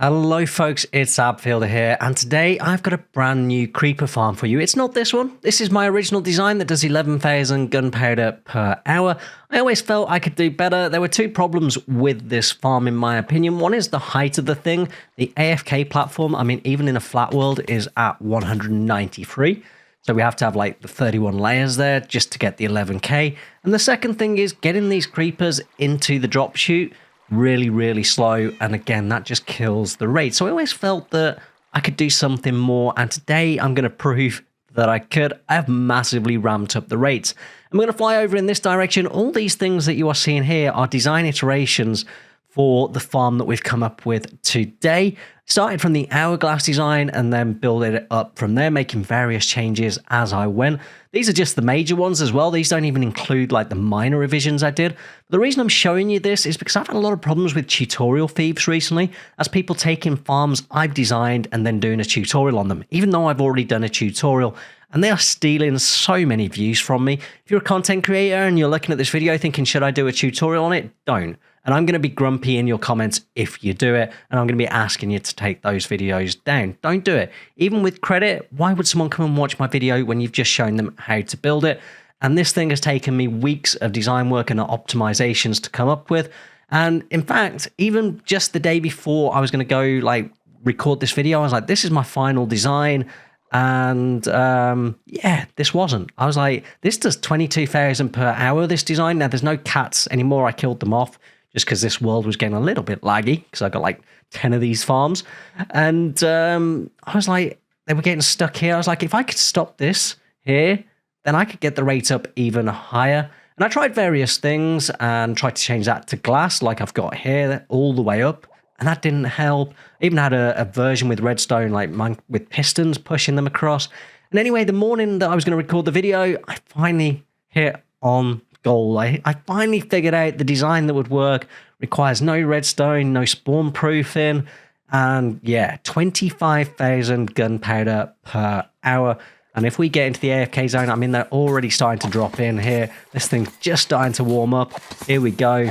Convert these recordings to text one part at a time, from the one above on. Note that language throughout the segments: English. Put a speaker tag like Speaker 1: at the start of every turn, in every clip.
Speaker 1: Hello folks, it's Abfielder here, and today I've got a brand new creeper farm for you. It's not this one. This is my original design that does 11,000 gunpowder per hour. I always felt I could do better. There were two problems with this farm in my opinion. One is the height of the thing. The AFK platform, I mean, even in a flat world, is at 193. So we have to have like the 31 layers there just to get the 11k. And the second thing is getting these creepers into the drop chute really slow, and again that just kills the rate. So I always felt that I could do something more, and today I'm going to prove that I could. I have massively ramped up the rates. I'm going to fly over in this direction. All these things that you are seeing here are design iterations for the farm that we've come up with today. Started from the hourglass design and then building it up from there, making various changes as I went. These are just the major ones as well. These don't even include like the minor revisions I did. But the reason I'm showing you this is because I've had a lot of problems with tutorial thieves recently, as people taking farms I've designed and then doing a tutorial on them, even though I've already done a tutorial. And they are stealing so many views from me. If you're a content creator and you're looking at this video thinking, should I do a tutorial on it? Don't. And I'm going to be grumpy in your comments if you do it. And I'm going to be asking you to take those videos down. Don't do it. Even with credit, why would someone come and watch my video when you've just shown them how to build it? And this thing has taken me weeks of design work and optimizations to come up with. And in fact, even just the day before I was going to go like record this video, I was like, this is my final design. And yeah, this wasn't. I was like, this does 22,000 per hour, this design. Now there's no cats anymore. I killed them off just because this world was getting a little bit laggy because I got like 10 of these farms. And I was like, they were getting stuck here. I was like, if I could stop this here, then I could get the rate up even higher. And I tried various things and tried to change that to glass like I've got here all the way up. And that didn't help. I even had a version with Redstone, like mine, with pistons pushing them across. And anyway, the morning that I was going to record the video, I finally hit on goal. I finally figured out the design that would work. Requires no redstone, no spawn proofing. And yeah, 25,000 gunpowder per hour. And if we get into the AFK zone, I mean, they're already starting to drop in here. This thing's just starting to warm up. Here we go.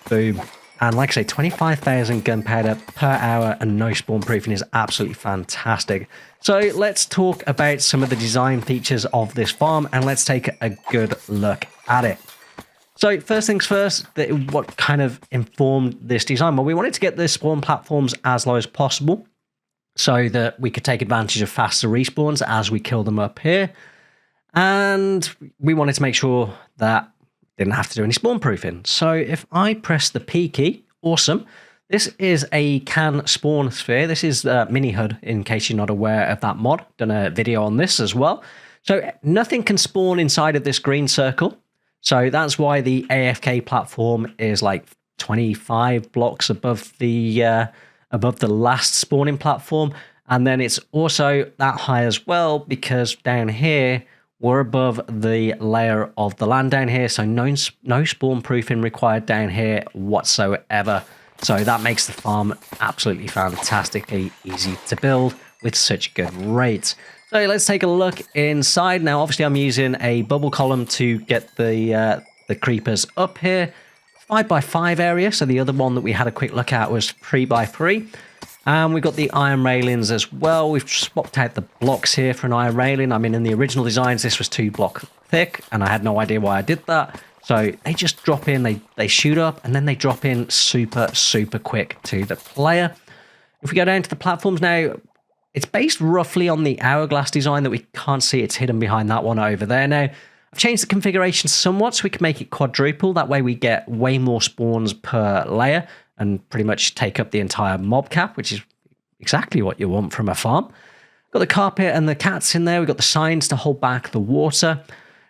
Speaker 1: Boom. And like I say, 25,000 gunpowder per hour and no spawn proofing is absolutely fantastic. So let's talk about some of the design features of this farm and let's take a good look at it. So first things first, what kind of informed this design? Well, we wanted to get the spawn platforms as low as possible so that we could take advantage of faster respawns as we kill them up here. And we wanted to make sure that didn't have to do any spawn proofing. So if I press the P key, awesome. This is a can spawn sphere. This is mini HUD in case you're not aware of that mod. Done a video on this as well. So nothing can spawn inside of this green circle. So that's why the AFK platform is like 25 blocks above the last spawning platform. And then it's also that high as well because down here, we're above the layer of the land down here, so no spawn proofing required down here whatsoever. So that makes the farm absolutely fantastically easy to build with such good rates. So let's take a look inside. Now, obviously, I'm using a bubble column to get the creepers up here. 5x5 area, so the other one that we had a quick look at was 3x3. And we've got the iron railings as well. We've swapped out the blocks here for an iron railing. I mean, in the original designs, this was 2 block thick, and I had no idea why I did that. So they just drop in, they shoot up, and then they drop in super quick to the player. If we go down to the platforms now, it's based roughly on the hourglass design that we can't see. It's hidden behind that one over there now. I've changed the configuration somewhat so we can make it quadruple. That way we get way more spawns per layer and pretty much take up the entire mob cap, which is exactly what you want from a farm. Got the carpet and the cats in there. We've got the signs to hold back the water.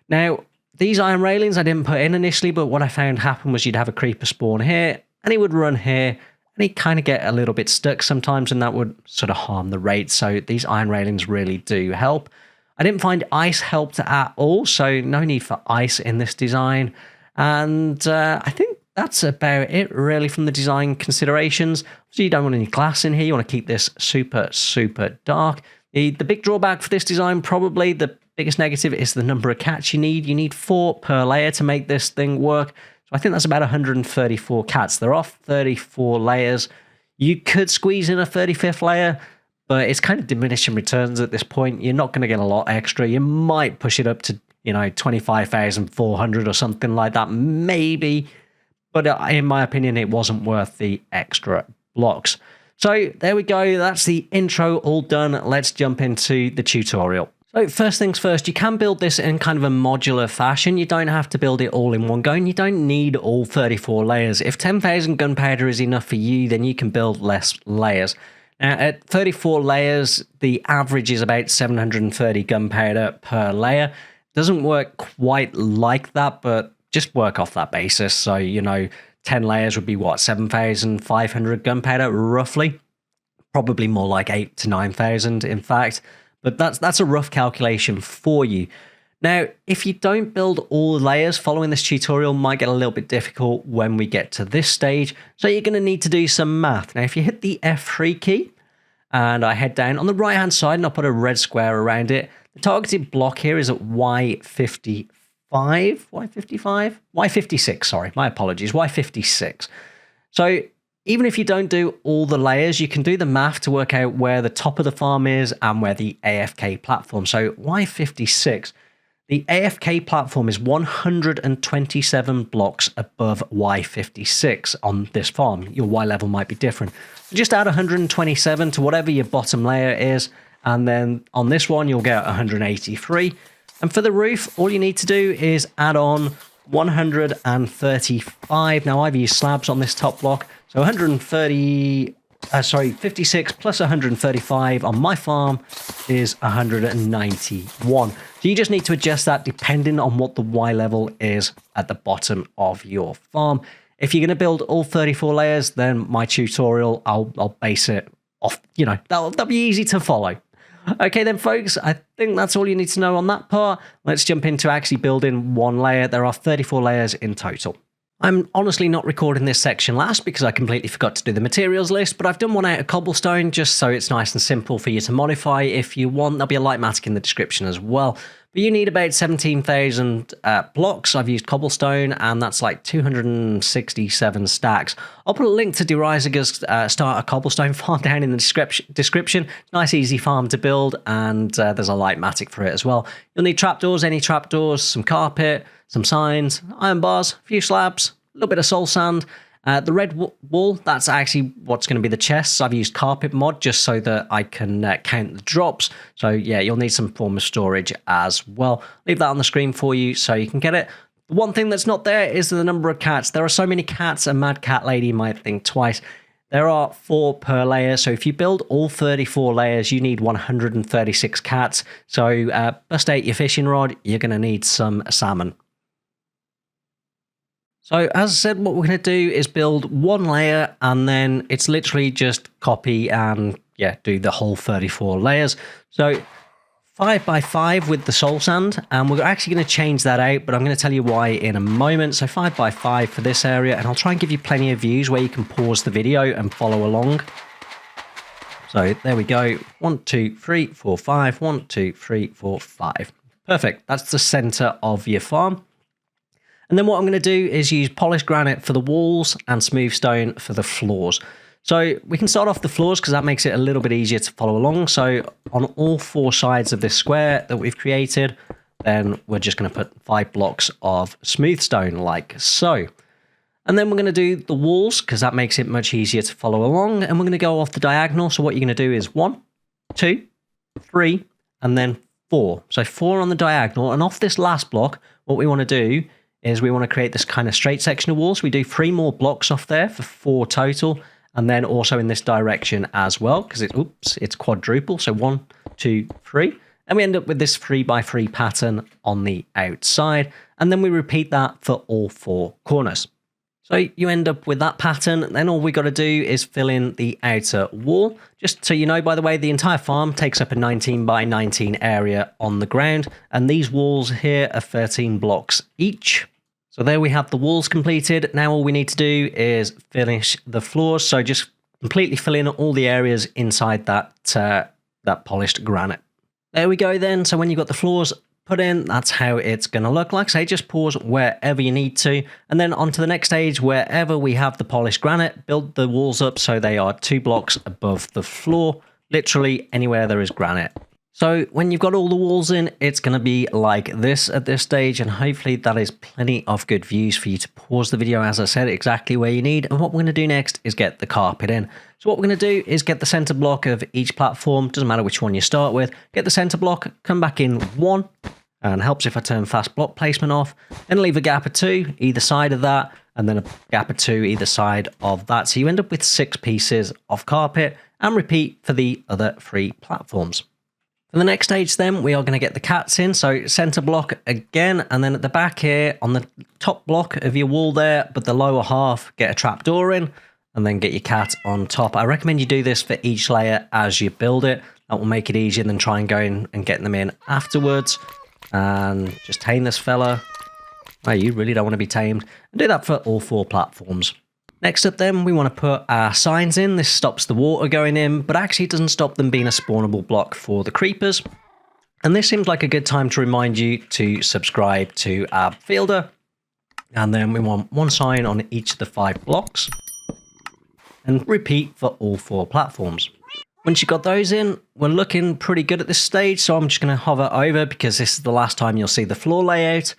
Speaker 1: Now, these iron railings I didn't put in initially, but what I found happened was you'd have a creeper spawn here, and he would run here, and he'd kind of get a little bit stuck sometimes, and that would sort of harm the rate. So these iron railings really do help. I didn't find ice helped at all, so no need for ice in this design. And I think that's about it really from the design considerations. So you don't want any glass in here. You want to keep this super dark. The big drawback for this design, probably the biggest negative, is the number of cats you need. You need 4 per layer to make this thing work. So I think that's about 134 cats. There are 34 layers. You could squeeze in a 35th layer, but it's kind of diminishing returns at this point. You're not going to get a lot extra. You might push it up to, 25,400 or something like that, maybe. But in my opinion, it wasn't worth the extra blocks. So there we go. That's the intro all done. Let's jump into the tutorial. So first things first, you can build this in kind of a modular fashion. You don't have to build it all in one go, and you don't need all 34 layers. If 10,000 gunpowder is enough for you, then you can build less layers. Now, at 34 layers, the average is about 730 gunpowder per layer. Doesn't work quite like that, but just work off that basis. So, 10 layers would be what, 7,500 gunpowder, roughly? Probably more like 8,000 to 9,000, in fact. But that's a rough calculation for you. Now, if you don't build all the layers, following this tutorial might get a little bit difficult when we get to this stage. So you're going to need to do some math. Now, if you hit the F3 key, and I head down on the right-hand side, and I'll put a red square around it, the targeted block here is at Y55. Y56, sorry, my apologies, Y56. So even if you don't do all the layers, you can do the math to work out where the top of the farm is and where the AFK platform. So Y56, the AFK platform is 127 blocks above Y56 on this farm. Your Y level might be different. So just add 127 to whatever your bottom layer is, and then on this one, you'll get 183. And for the roof, all you need to do is add on 135. Now, I've used slabs on this top block, so 56 plus 135 on my farm is 191. So you just need to adjust that depending on what the Y level is at the bottom of your farm. If you're going to build all 34 layers, then my tutorial, I'll base it off, that'll be easy to follow. Okay then, folks, I think that's all you need to know on that part. Let's jump into actually building one layer. There are 34 layers in total. I'm honestly not recording this section last because I completely forgot to do the materials list, but I've done one out of cobblestone just so it's nice and simple for you to modify if you want. There'll be a light matic in the description as well. But you need about 17,000 blocks. I've used cobblestone, and that's like 267 stacks. I'll put a link to DeRisiger's starter cobblestone farm down in the description. Nice, easy farm to build, and there's a light matic for it as well. You'll need trapdoors, any trapdoors, some carpet, some signs, iron bars, a few slabs, a little bit of soul sand. The red wall, that's actually what's going to be the chests. I've used carpet mod just so that I can count the drops. So yeah, you'll need some form of storage as well. Leave that on the screen for you so you can get it. The one thing that's not there is the number of cats. There are so many cats, a mad cat lady might think twice. There are 4 per layer, so if you build all 34 layers, you need 136 cats. So bust out your fishing rod, you're going to need some salmon. So as I said, what we're going to do is build one layer, and then it's literally just copy and do the whole 34 layers. So 5 by 5 with the soul sand, and we're actually going to change that out, but I'm going to tell you why in a moment. So 5 by 5 for this area, and I'll try and give you plenty of views where you can pause the video and follow along. So there we go. 1, 2, 3, 4, 5. 1, 2, 3, 4, 5. Perfect. That's the center of your farm. And then what I'm going to do is use polished granite for the walls and smooth stone for the floors. So we can start off the floors because that makes it a little bit easier to follow along. So on all 4 sides of this square that we've created, then we're just going to put 5 blocks of smooth stone like so. And then we're going to do the walls because that makes it much easier to follow along. And we're going to go off the diagonal. So what you're going to do is 1, 2, 3, and then 4. So 4 on the diagonal. And off this last block, what we want to do is we want to create this kind of straight section of walls. We do 3 more blocks off there for 4 total, and then also in this direction as well, because it's quadruple. So 1, 2, 3, and we end up with this 3 by 3 pattern on the outside, and then we repeat that for all 4 corners. So you end up with that pattern. Then all we got to do is fill in the outer wall. Just so you know, by the way, the entire farm takes up a 19 by 19 area on the ground, and these walls here are 13 blocks each. So there we have the walls completed. Now all we need to do is finish the floors. So just completely fill in all the areas inside that polished granite. There we go then. So when you've got the floors put in, that's how it's going to look. Like I say, just pause wherever you need to, and then on to the next stage. Wherever we have the polished granite, build the walls up so they are 2 blocks above the floor, literally anywhere there is granite. So when you've got all the walls in, it's going to be like this at this stage, and hopefully that is plenty of good views for you to pause the video, as I said, exactly where you need. And what we're going to do next is get the carpet in. So what we're going to do is get the center block of each platform, doesn't matter which one you start with, get the center block, come back in 1, and helps if I turn fast block placement off, then leave a gap of 2 either side of that, and then a gap of 2 either side of that. So you end up with 6 pieces of carpet, and repeat for the other 3 platforms. For the next stage then, we are going to get the cats in. So center block again, and then at the back here on the top block of your wall there, but the lower half, get a trapdoor in, and then get your cat on top. I recommend you do this for each layer as you build it. That will make it easier than try and go in and get them in afterwards. And just tame this fella. Oh, you really don't want to be tamed. And do that for all 4 platforms. Next up then, we want to put our signs in. This stops the water going in, but actually it doesn't stop them being a spawnable block for the creepers. And this seems like a good time to remind you to subscribe to our fielder. And then we want 1 sign on each of the 5 blocks. And repeat for all 4 platforms. Once you've got those in, we're looking pretty good at this stage, so I'm just going to hover over because this is the last time you'll see the floor layout.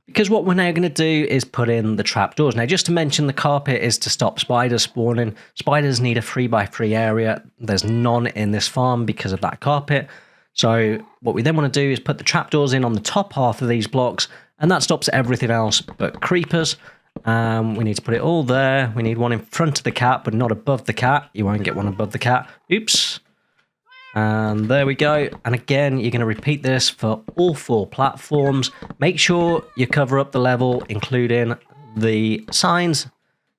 Speaker 1: Because what we're now going to do is put in the trapdoors. Now, just to mention, the carpet is to stop spiders spawning. Spiders need a 3x3 area. There's none in this farm because of that carpet. So what we then want to do is put the trapdoors in on the top half of these blocks, and that stops everything else but creepers. We need to put it all there. We need one in front of the cat, but not above the cat. You won't get one above the cat. Oops. And there we go. And again, you're going to repeat this for all 4 platforms. Make sure you cover up the level, including the signs,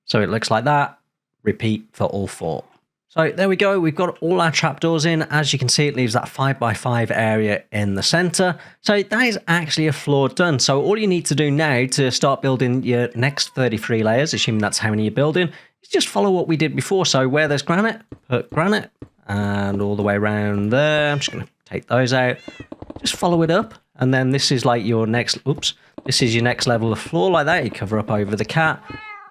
Speaker 1: so it looks like that. Repeat for all 4. So there we go. We've got all our trapdoors in. As you can see, it leaves that 5x5 area in the center. So that is actually a floor done. So all you need to do now to start building your next 33 layers, assuming that's how many you're building, is just follow what we did before. So where there's granite, put granite. And all the way around there. I'm just going to take those out. Just follow it up. And then this is like your next, this is your next level of floor like that. You cover up over the cat,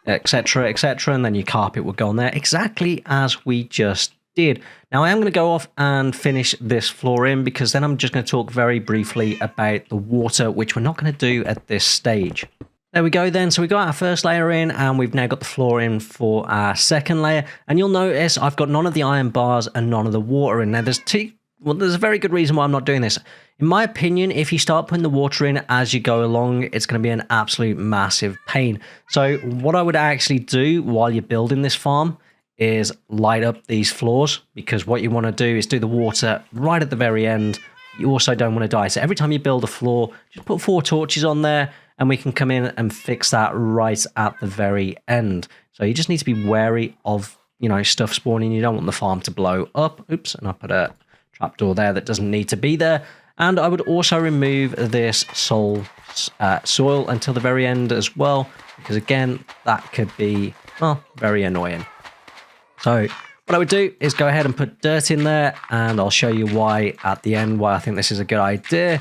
Speaker 1: etc., etc. And then your carpet will go on there exactly as we just did. Now I am going to go off and finish this floor in, because then I'm just going to talk very briefly about the water, which we're not going to do at this stage. There we go then. So we got our first layer in, and we've now got the floor in for our second layer. And you'll notice I've got none of the iron bars and none of the water in. Now there's a very good reason why I'm not doing this. In my opinion, if you start putting the water in as you go along, it's going to be an absolute massive pain. So what I would actually do while you're building this farm is light up these floors, because what you want to do is do the water right at the very end. You also don't want to die. So every time you build a floor, just put 4 torches on there, and we can come in and fix that right at the very end. So you just need to be wary of, stuff spawning. You don't want the farm to blow up. Oops, and I put a trapdoor there that doesn't need to be there. And I would also remove this soil until the very end as well, because again, that could be, very annoying. So what I would do is go ahead and put dirt in there, and I'll show you why at the end, why I think this is a good idea.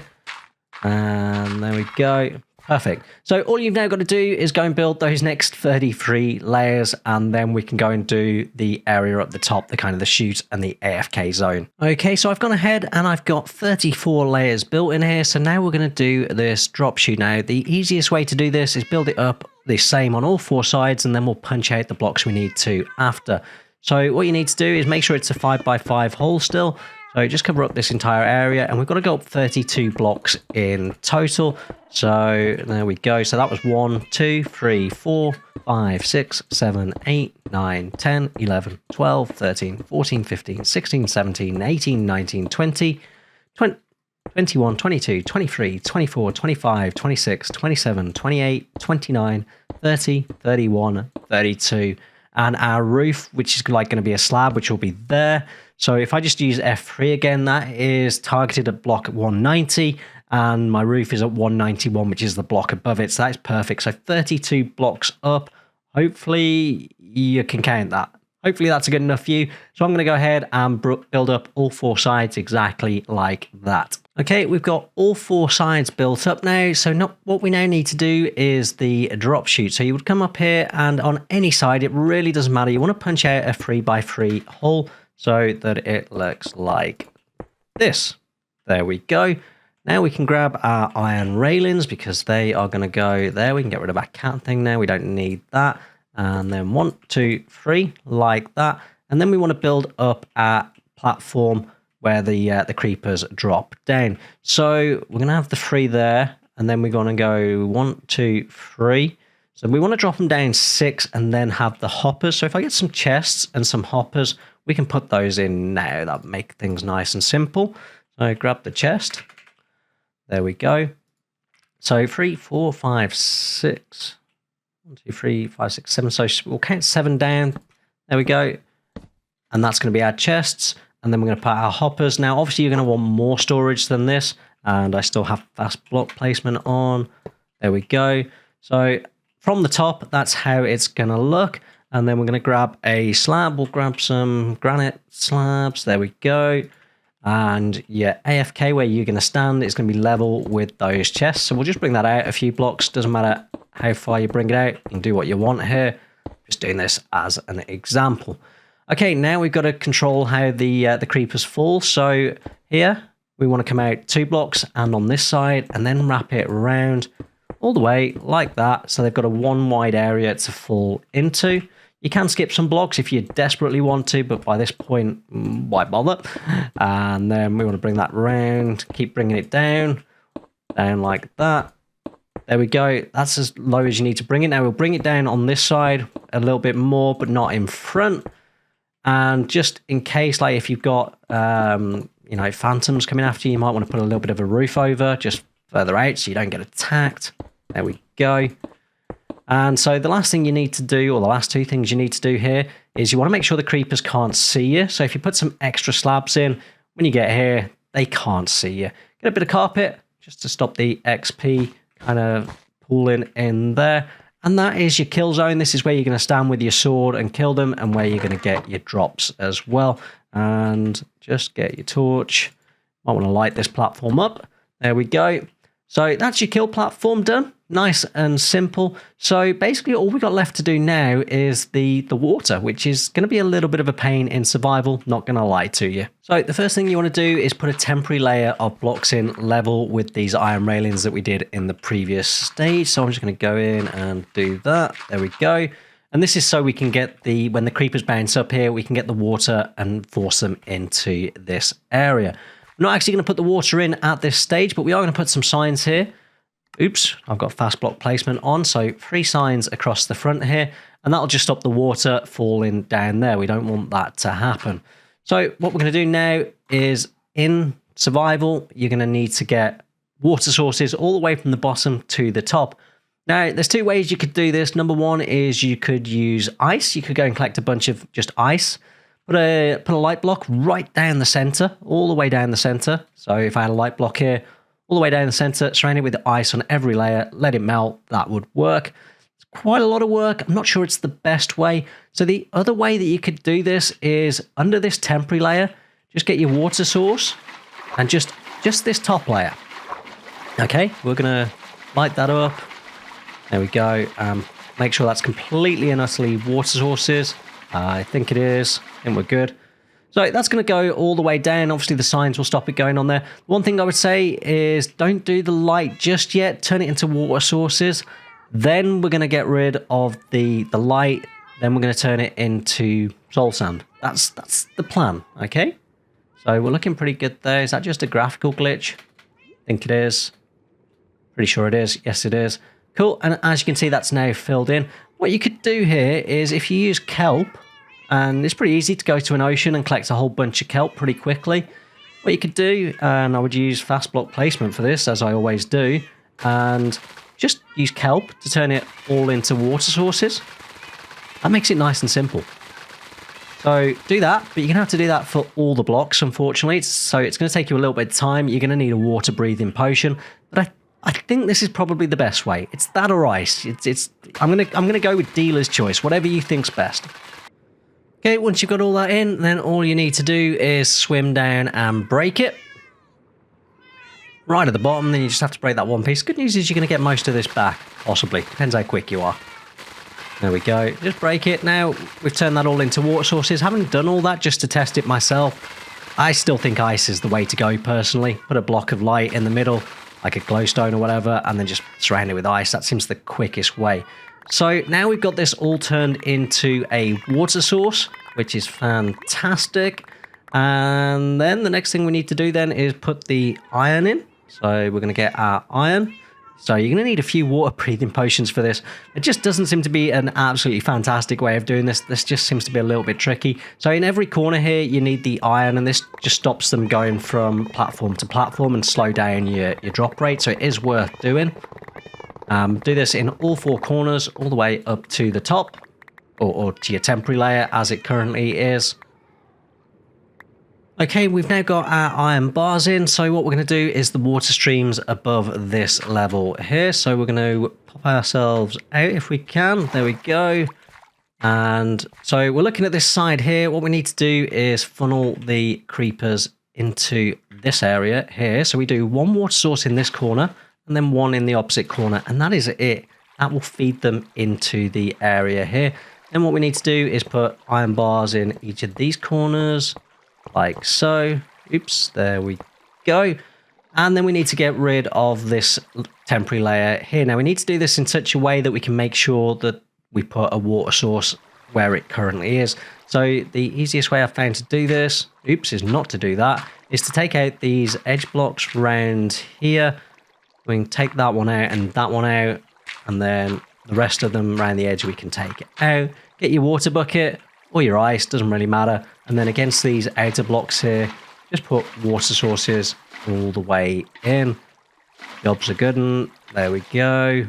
Speaker 1: And there we go. Perfect. So all you've now got to do is go and build those next 33 layers, and then we can go and do the area up the top, the kind of the chute and the AFK zone. Okay, so I've gone ahead and I've got 34 layers built in here. So now we're going to do this drop chute. Now, the easiest way to do this is build it up the same on all 4 sides, and then we'll punch out the blocks we need to after. So what you need to do is make sure it's a 5x5 hole still. So just cover up this entire area, and we've got to go up 32 blocks in total. So there we go. So that was 1, 2, 3, 4, 5, 6, 7, 8, 9, 10, 11, 12, 13, 14, 15, 16, 17, 18, 19, 20, 21, 22, 23, 24, 25, 26, 27, 28, 29, 30, 31, 32. And our roof, which is like going to be a slab, which will be there. So if I just use F3 again, that is targeted at block 190, and my roof is at 191, which is the block above it. So that's perfect. So 32 blocks up. Hopefully you can count that. Hopefully that's a good enough view. So I'm going to go ahead and build up all 4 sides exactly like that. Okay, we've got all 4 sides built up now. So what we now need to do is the drop chute. So you would come up here and on any side, it really doesn't matter. You want to punch out a 3x3 hole so that it looks like this. There we go. Now we can grab our iron railings because they are going to go there. We can get rid of our cat thing now. We don't need that. And then 1, 2, 3 like that. And then we want to build up our platform where the creepers drop down. So we're going to have the 3 there. And then we're going to go 1, 2, 3. So we want to drop them down 6 and then have the hoppers. So if I get some chests and some hoppers, we can put those in now. That'll make things nice and simple. So grab the chest. There we go. So 3, 4, 5, 6. 1, 2, 3, 5, 6, 7. So we'll count 7 down. There we go. And that's going to be our chests. And then we're going to put our hoppers. Now, obviously, you're going to want more storage than this. And I still have fast block placement on. There we go. So from the top, that's how it's going to look. And then we're going to grab a slab. We'll grab some granite slabs. There we go. And yeah, AFK, where you're going to stand, is going to be level with those chests. So we'll just bring that out a few blocks. Doesn't matter how far you bring it out. You can do what you want here. Just doing this as an example. Okay, now we've got to control how the creepers fall. So here, we want to come out 2 blocks and on this side, and then wrap it around all the way like that. So they've got a 1 wide area to fall into. You can skip some blocks if you desperately want to, but by this point, why bother? And then we want to bring that around, keep bringing it down like that. There we go. That's as low as you need to bring it. Now we'll bring it down on this side a little bit more, but not in front. And just in case, like if you've got, you know, phantoms coming after you, you might want to put a little bit of a roof over just further out so you don't get attacked. There we go. And so the last thing you need to do, or the last 2 things you need to do here, is you want to make sure the creepers can't see you. So if you put some extra slabs in, when you get here, they can't see you. Get a bit of carpet just to stop the XP kind of pooling in there. And that is your kill zone. This is where you're going to stand with your sword and kill them, and where you're going to get your drops as well. And just get your torch. Might want to light this platform up. There we go. So that's your kill platform done. Nice and simple. So basically all we've got left to do now is the water, which is going to be a little bit of a pain in survival, not going to lie to you. So the first thing you want to do is put a temporary layer of blocks in level with these iron railings that we did in the previous stage. So I'm just going to go in and do that. There we go. And this is so we can get when the creepers bounce up here, we can get the water and force them into this area. I'm not actually going to put the water in at this stage, but we are going to put some signs here. Oops, I've got fast block placement on, so 3 signs across the front here, and that'll just stop the water falling down there. We don't want that to happen. So what we're going to do now is, in survival, you're going to need to get water sources all the way from the bottom to the top. Now, there's 2 ways you could do this. Number 1 is you could use ice. You could go and collect a bunch of just ice. Put a light block right down the center, all the way down the center. So if I had a light block here, all the way down the center, surround it with the ice on every layer, let it melt, that would work. It's quite a lot of work. I'm not sure it's the best way. So the other way that you could do this is under this temporary layer, just get your water source and just this top layer. Okay, we're gonna light that up. There we go. Make sure that's completely and utterly water sources. I think it is. I think we're good. So that's going to go all the way down. Obviously, the signs will stop it going on there. One thing I would say is don't do the light just yet. Turn it into water sources. Then we're going to get rid of the light. Then we're going to turn it into soul sand. That's the plan, okay? So we're looking pretty good there. Is that just a graphical glitch? I think it is. Pretty sure it is. Yes, it is. Cool. And as you can see, that's now filled in. What you could do here is if you use kelp, and it's pretty easy to go to an ocean and collect a whole bunch of kelp pretty quickly. What you could do, and I would use fast block placement for this, as I always do, and just use kelp to turn it all into water sources. That makes it nice and simple. So do that, but you're going to have to do that for all the blocks, unfortunately. So it's going to take you a little bit of time. You're going to need a water breathing potion, but I think this is probably the best way. It's that or ice. I'm gonna go with dealer's choice, whatever you think's best. Okay, once you've got all that in, then all you need to do is swim down and break it. Right at the bottom, then you just have to break that one piece. Good news is you're going to get most of this back, possibly. Depends how quick you are. There we go. Just break it. Now, we've turned that all into water sources. Haven't done all that just to test it myself. I still think ice is the way to go, personally. Put a block of light in the middle, like a glowstone or whatever, and then just surround it with ice. That seems the quickest way. So now we've got this all turned into a water source, which is fantastic. And then the next thing we need to do then is put the iron in. So we're going to get our iron. So you're going to need a few water breathing potions for this. It just doesn't seem to be an absolutely fantastic way of doing this. This just seems to be a little bit tricky. So in every corner here, you need the iron, and this just stops them going from platform to platform and slow down your drop rate. So it is worth doing. Do this in all four corners, all the way up to the top, or to your temporary layer as it currently is. Okay, we've now got our iron bars in, so what we're going to do is the water streams above this level here. So we're going to pop ourselves out if we can. There we go. And so we're looking at this side here. What we need to do is funnel the creepers into this area here. So we do one water source in this corner, and then one in the opposite corner, and that is it. That will feed them into the area here. Then what we need to do is put iron bars in each of these corners, like so. Oops, there we go. And then we need to get rid of this temporary layer here. Now we need to do this in such a way that we can make sure that we put a water source where it currently is. So the easiest way I've found to do this, oops, is not to do that, is to take out these edge blocks around here. We can take that one out and that one out, and then the rest of them around the edge we can take out. Get your water bucket or your ice, doesn't really matter. And then against these outer blocks here, just put water sources all the way in. Jobs are good, and there we go.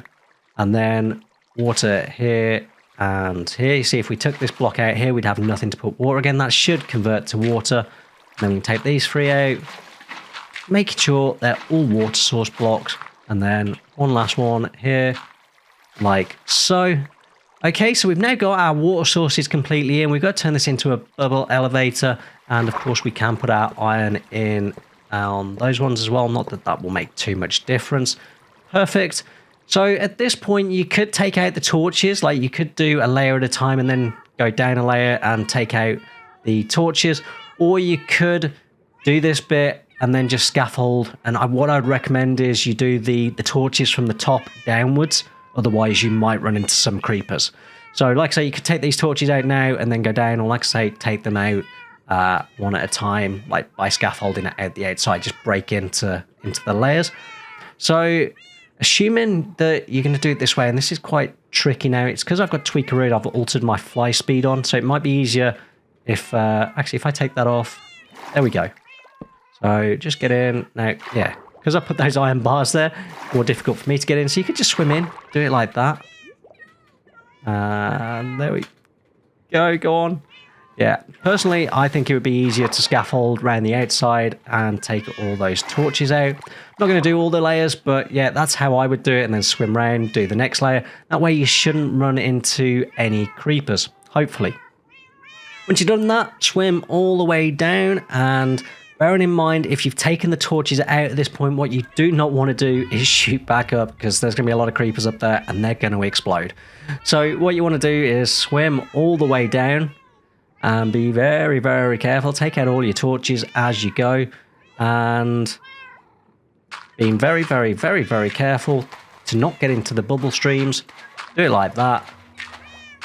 Speaker 1: And then water here and here. You see, if we took this block out here, we'd have nothing to put water again. That should convert to water. And then we can take these three out, making sure they're all water source blocks. And then one last one here, like so. Okay, so we've now got our water sources completely in. We've got to turn this into a bubble elevator. And of course, we can put our iron in on those ones as well. Not that that will make too much difference. Perfect. So at this point, you could take out the torches. Like you could do a layer at a time and then go down a layer and take out the torches. Or you could do this bit and then just scaffold. And what I'd recommend is you do the torches from the top downwards. Otherwise, you might run into some creepers. So like I say, you could take these torches out now and then go down. Or like I say, take them out one at a time, like by scaffolding it out the outside. Just break into the layers. So assuming that you're going to do it this way, and this is quite tricky now. It's because I've got Tweakeroo, I've altered my fly speed on. So it might be easier if, actually, if I take that off. There we go. So just get in. Now, yeah, because I put those iron bars there, more difficult for me to get in. So you could just swim in, do it like that. And there we go, go on. Yeah, personally, I think it would be easier to scaffold around the outside and take all those torches out. I'm not going to do all the layers, but yeah, that's how I would do it, and then swim around, do the next layer. That way you shouldn't run into any creepers, hopefully. Once you've done that, swim all the way down, and bearing in mind, if you've taken the torches out at this point, what you do not want to do is shoot back up, because there's going to be a lot of creepers up there, and they're going to explode. So what you want to do is swim all the way down, and be very, very careful. Take out all your torches as you go, and being very, very, very, very careful to not get into the bubble streams. Do it like that.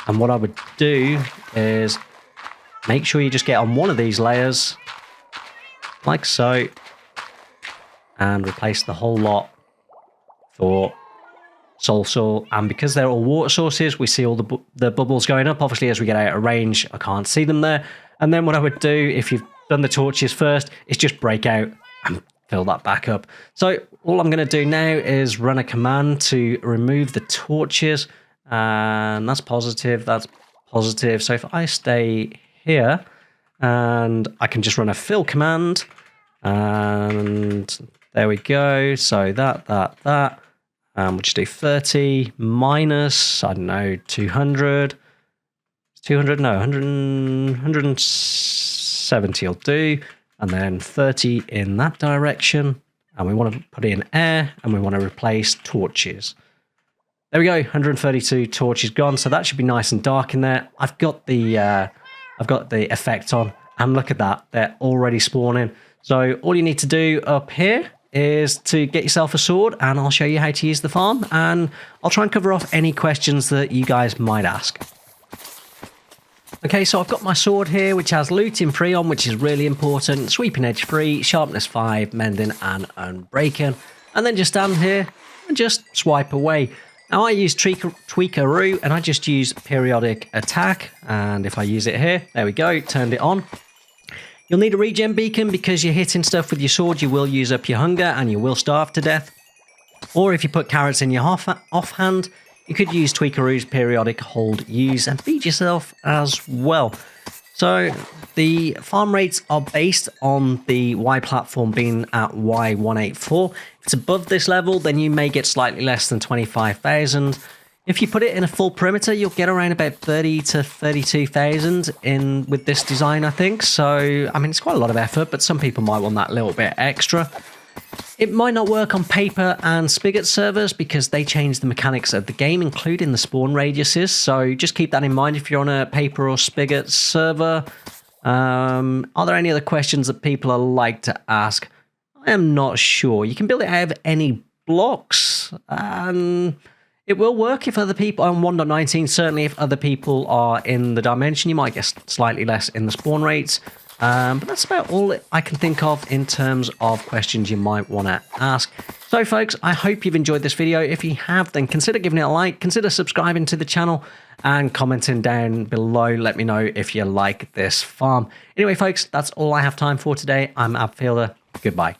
Speaker 1: And what I would do is make sure you just get on one of these layers, like so, and replace the whole lot for soul. And because they're all water sources, we see all the bubbles going up. Obviously, as we get out of range, I can't see them there. And then what I would do, if you've done the torches first, is just break out and fill that back up. So all I'm going to do now is run a command to remove the torches, and that's positive, that's positive. So if I stay here, and I can just run a fill command, and there we go. So that. We'll just do 30 minus, I don't know, 200. It's 200, no, 100, 170 will do. And then 30 in that direction. And we want to put in air, and we want to replace torches. There we go, 132 torches gone. So that should be nice and dark in there. I've got the effect on, and look at that, they're already spawning. So all you need to do up here is to get yourself a sword, and I'll show you how to use the farm, and I'll try and cover off any questions that you guys might ask. Okay, so I've got my sword here, which has looting free on, which is really important, sweeping edge free, sharpness 5, mending and unbreaking, and then just stand here and just swipe away. Now I use tweakeroo, and I just use periodic attack, and if I use it here, there we go, turned it on. You'll need a regen beacon because you're hitting stuff with your sword, you will use up your hunger and you will starve to death. Or if you put carrots in your offhand, you could use tweakeroo's periodic hold use and feed yourself as well. So the farm rates are based on the Y platform being at Y184. If it's above this level, then you may get slightly less than 25,000. If you put it in a full perimeter, you'll get around about 30 to 32,000 in with this design, I think. So, I mean, it's quite a lot of effort, but some people might want that little bit extra. It might not work on paper and spigot servers because they change the mechanics of the game, including the spawn radiuses. So just keep that in mind if you're on a paper or spigot server. Are there any other questions that people are like to ask? I am not sure. You can build it out of any blocks, and it will work if other people on 1.19. Certainly, if other people are in the dimension, you might get slightly less in the spawn rates. But that's about all I can think of in terms of questions you might want to ask. So folks, I hope you've enjoyed this video. If you have, then consider giving it a like, consider subscribing to the channel, and commenting down below. Let me know if you like this farm. Anyway folks, that's all I have time for today. I'm Appfielder. Goodbye.